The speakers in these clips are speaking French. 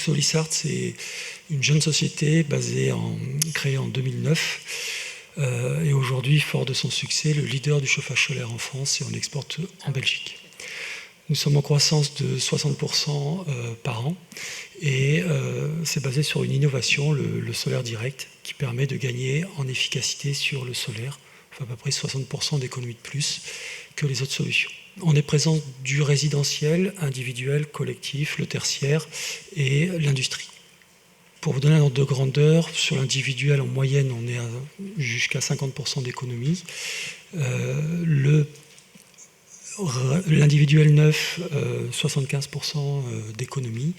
Donc Solisart, c'est une jeune société créée en 2009 et aujourd'hui, fort de son succès, le leader du chauffage solaire en France et on exporte en Belgique. Nous sommes en croissance de 60% par an et c'est basé sur une innovation, le solaire direct, qui permet de gagner en efficacité sur le solaire, enfin à peu près 60% d'économie de plus que les autres solutions. On est présent du résidentiel, individuel, collectif, le tertiaire et l'industrie. Pour vous donner un ordre de grandeur, sur l'individuel, en moyenne, on est jusqu'à 50% d'économie. L'individuel neuf, 75% d'économie.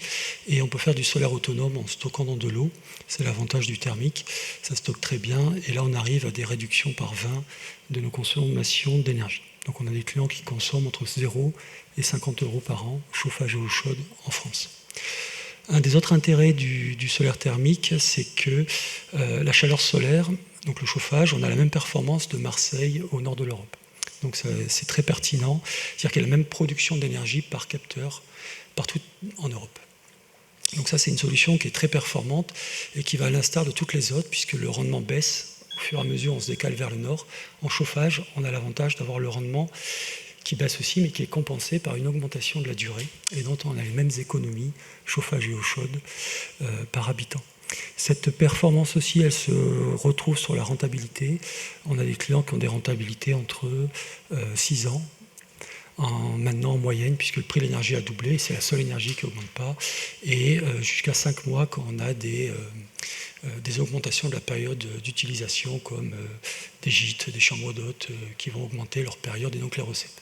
Et on peut faire du solaire autonome en stockant dans de l'eau. C'est l'avantage du thermique. Ça stocke très bien. Et là, on arrive à des réductions par 20 de nos consommations d'énergie. Donc on a des clients qui consomment entre 0 et 50 € par an, chauffage et eau chaude en France. Un des autres intérêts du solaire thermique, c'est que la chaleur solaire, donc le chauffage, on a la même performance de Marseille au nord de l'Europe. Donc c'est très pertinent, c'est-à-dire qu'il y a la même production d'énergie par capteur partout en Europe. Donc ça, c'est une solution qui est très performante et qui va à l'instar de toutes les autres, puisque le rendement baisse. Au fur et à mesure, on se décale vers le nord. En chauffage, on a l'avantage d'avoir le rendement qui baisse aussi, mais qui est compensé par une augmentation de la durée, et dont on a les mêmes économies, chauffage et eau chaude, par habitant. Cette performance aussi, elle se retrouve sur la rentabilité. On a des clients qui ont des rentabilités entre 6 ans, maintenant en moyenne, puisque le prix de l'énergie a doublé, c'est la seule énergie qui n'augmente pas, et jusqu'à 5 mois quand on a des augmentations de la période d'utilisation, comme des gîtes, des chambres d'hôtes, qui vont augmenter leur période et donc les recettes.